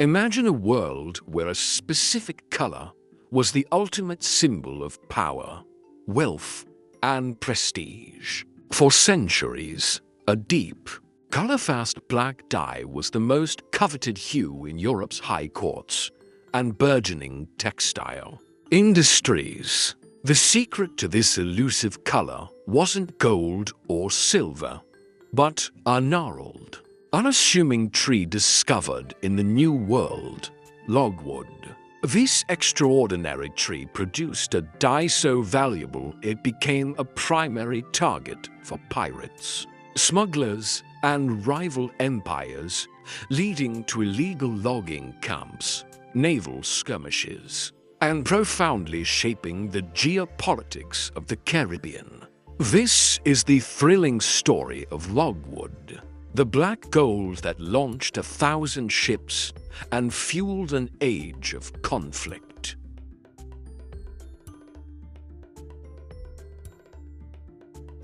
Imagine a world where a specific color was the ultimate symbol of power, wealth, and prestige. For centuries, a deep, colorfast black dye was the most coveted hue in Europe's high courts and burgeoning textile industries. The secret to this elusive color wasn't gold or silver, but a gnarled, unassuming tree discovered in the New World, Logwood. This extraordinary tree produced a dye so valuable it became a primary target for pirates, smugglers, and rival empires, leading to illegal logging camps, naval skirmishes, and profoundly shaping the geopolitics of the Caribbean. This is the thrilling story of Logwood, the black gold that launched 1,000 ships and fueled an age of conflict.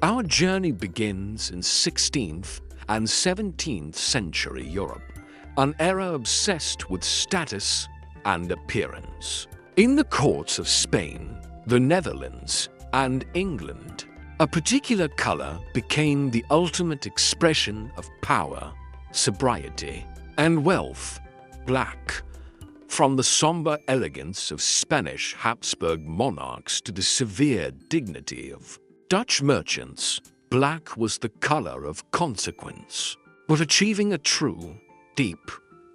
Our journey begins in 16th and 17th century Europe, an era obsessed with status and appearance. In the courts of Spain, the Netherlands, and England, a particular color became the ultimate expression of power, sobriety, and wealth: black. From the somber elegance of Spanish Habsburg monarchs to the severe dignity of Dutch merchants, black was the color of consequence. But achieving a true, deep,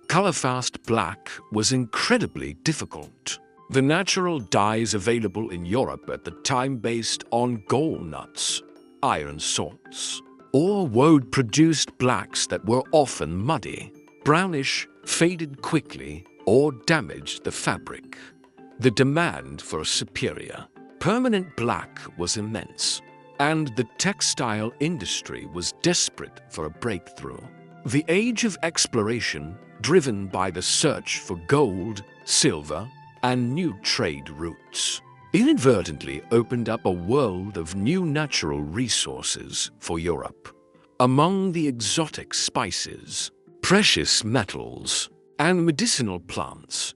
colorfast black was incredibly difficult. The natural dyes available in Europe at the time based on gall nuts, iron salts, or woad produced blacks that were often muddy, brownish, faded quickly, or damaged the fabric. The demand for a superior, permanent black was immense, and the textile industry was desperate for a breakthrough. The age of exploration, driven by the search for gold, silver, and new trade routes, inadvertently opened up a world of new natural resources for Europe. Among the exotic spices, precious metals, and medicinal plants,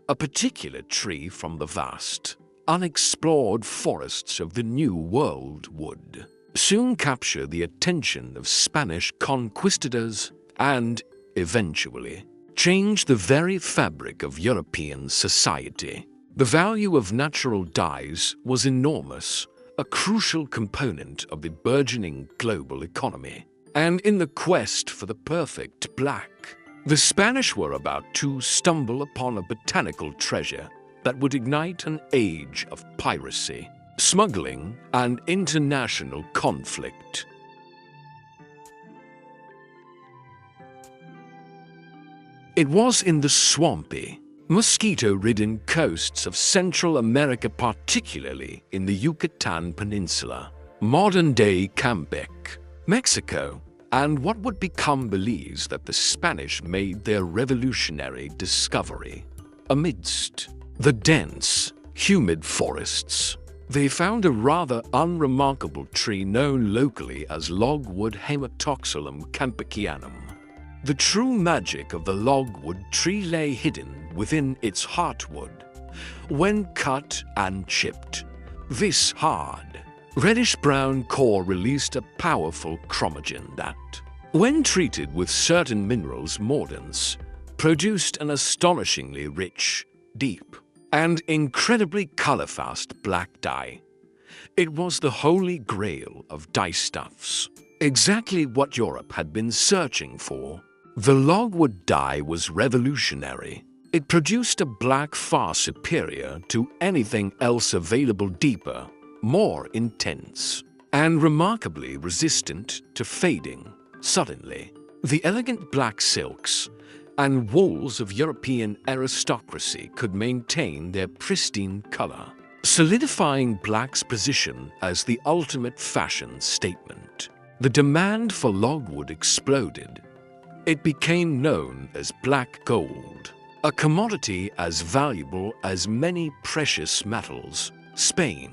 a particular tree from the vast, unexplored forests of the New World would soon capture the attention of Spanish conquistadors and, eventually, change the very fabric of European society. The value of natural dyes was enormous, a crucial component of the burgeoning global economy. And in the quest for the perfect black, the Spanish were about to stumble upon a botanical treasure that would ignite an age of piracy, smuggling, and international conflict. It was in the swampy, mosquito-ridden coasts of Central America, particularly in the Yucatan Peninsula, modern-day Campeche, Mexico, and what would become Belize, that the Spanish made their revolutionary discovery. Amidst the dense, humid forests, they found a rather unremarkable tree known locally as Logwood Haematoxylum campechianum. The true magic of the logwood tree lay hidden within its heartwood. When cut and chipped, this hard, reddish-brown core released a powerful chromogen that, when treated with certain minerals mordants, produced an astonishingly rich, deep, and incredibly colorfast black dye. It was the holy grail of dyestuffs, exactly what Europe had been searching for. The logwood dye was revolutionary. It produced a black far superior to anything else available, deeper, more intense, and remarkably resistant to fading. Suddenly, the elegant black silks and wools of European aristocracy could maintain their pristine color, solidifying black's position as the ultimate fashion statement. The demand for logwood exploded. It became known as black gold, a commodity as valuable as many precious metals. Spain,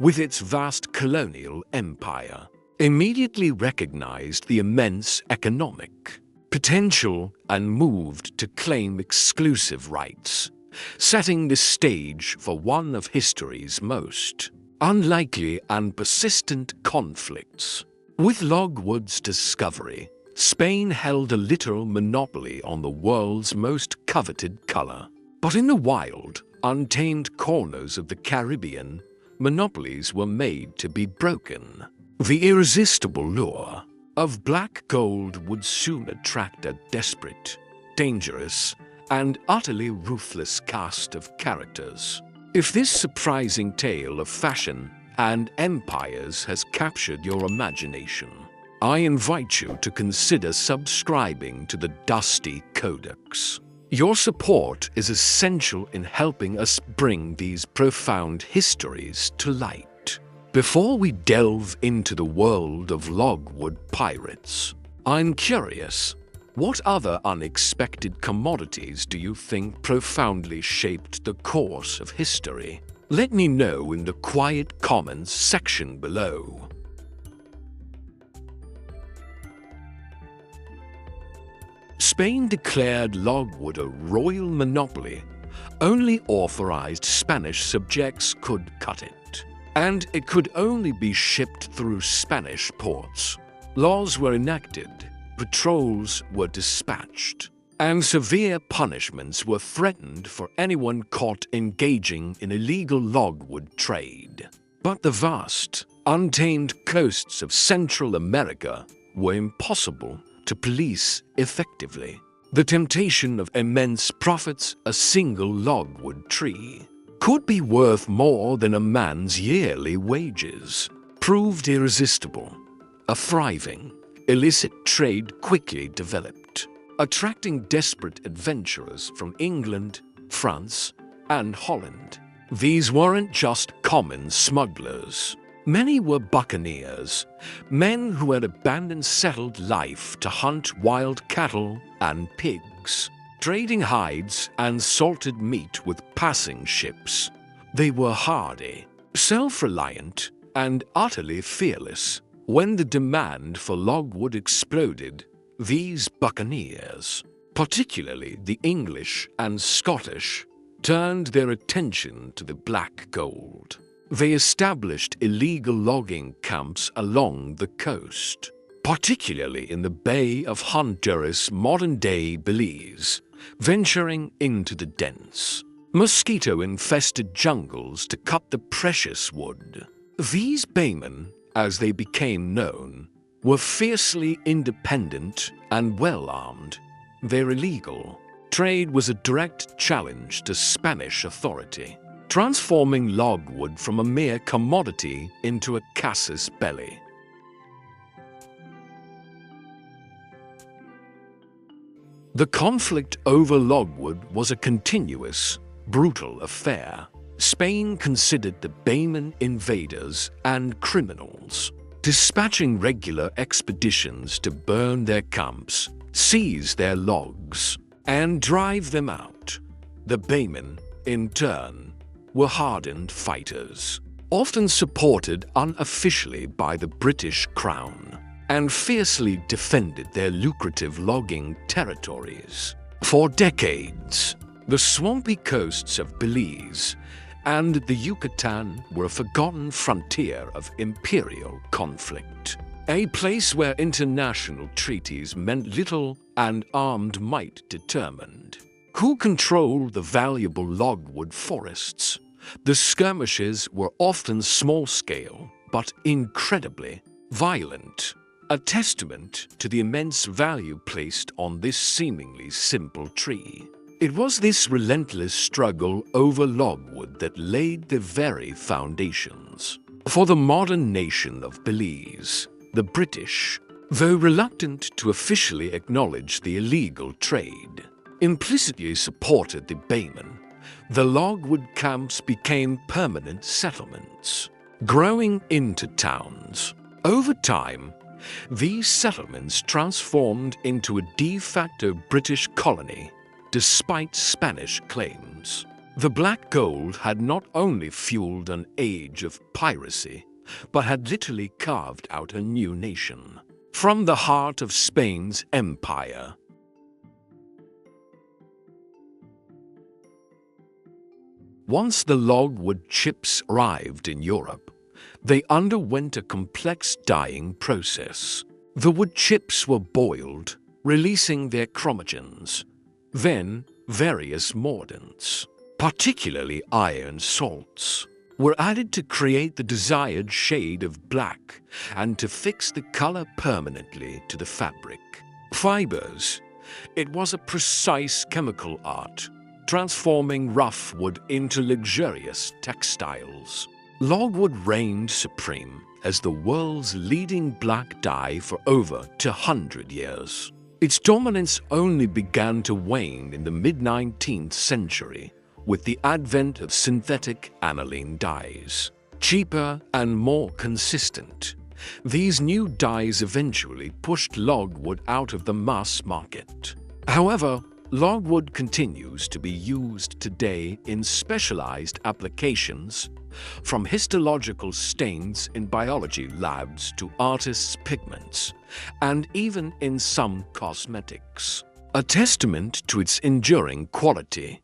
with its vast colonial empire, immediately recognized the immense economic potential and moved to claim exclusive rights, setting the stage for one of history's most unlikely and persistent conflicts. With Logwood's discovery, Spain held a literal monopoly on the world's most coveted color. But in the wild, untamed corners of the Caribbean, monopolies were made to be broken. The irresistible lure of black gold would soon attract a desperate, dangerous, and utterly ruthless cast of characters. If this surprising tale of fashion and empires has captured your imagination, I invite you to consider subscribing to the Dusty Codex. Your support is essential in helping us bring these profound histories to light. Before we delve into the world of Logwood pirates, I'm curious, what other unexpected commodities do you think profoundly shaped the course of history? Let me know in the quiet comments section below. Spain declared Logwood a royal monopoly. Only authorized Spanish subjects could cut it, and it could only be shipped through Spanish ports. Laws were enacted, patrols were dispatched, and severe punishments were threatened for anyone caught engaging in illegal logwood trade. But the vast, untamed coasts of Central America were impossible to police effectively. The temptation of immense profits, a single logwood tree, could be worth more than a man's yearly wages, proved irresistible. A thriving, illicit trade quickly developed, attracting desperate adventurers from England, France, and Holland. These weren't just common smugglers. Many were buccaneers, men who had abandoned settled life to hunt wild cattle and pigs, trading hides and salted meat with passing ships. They were hardy, self-reliant, and utterly fearless. When the demand for logwood exploded, these buccaneers, particularly the English and Scottish, turned their attention to the black gold. They established illegal logging camps along the coast, particularly in the Bay of Honduras, modern-day Belize, venturing into the dense, mosquito-infested jungles to cut the precious wood. These baymen, as they became known, were fiercely independent and well-armed. Their illegal trade was a direct challenge to Spanish authority, transforming logwood from a mere commodity into a casus belli. The conflict over logwood was a continuous, brutal affair. Spain considered the baymen invaders and criminals, dispatching regular expeditions to burn their camps, seize their logs, and drive them out. The baymen, in turn, were hardened fighters, often supported unofficially by the British Crown, and fiercely defended their lucrative logging territories. For decades, the swampy coasts of Belize and the Yucatan were a forgotten frontier of imperial conflict, a place where international treaties meant little and armed might determined who controlled the valuable logwood forests. The skirmishes were often small-scale, but incredibly violent, a testament to the immense value placed on this seemingly simple tree. It was this relentless struggle over logwood that laid the very foundations for the modern nation of Belize. The British, though reluctant to officially acknowledge the illegal trade, implicitly supported the baymen. The logwood camps became permanent settlements, growing into towns. Over time, these settlements transformed into a de facto British colony, despite Spanish claims. The black gold had not only fueled an age of piracy, but had literally carved out a new nation. from the heart of Spain's empire. Once the logwood chips arrived in Europe, they underwent a complex dyeing process. The wood chips were boiled, releasing their chromogens. Then, various mordants, particularly iron salts, were added to create the desired shade of black and to fix the color permanently to the fabric. Fibers. It was a precise chemical art, transforming rough wood into luxurious textiles. Logwood reigned supreme as the world's leading black dye for over 200 years. Its dominance only began to wane in the mid-19th century with the advent of synthetic aniline dyes. Cheaper and more consistent, these new dyes eventually pushed logwood out of the mass market. However, logwood continues to be used today in specialized applications, from histological stains in biology labs to artists' pigments, and even in some cosmetics. A testament to its enduring quality,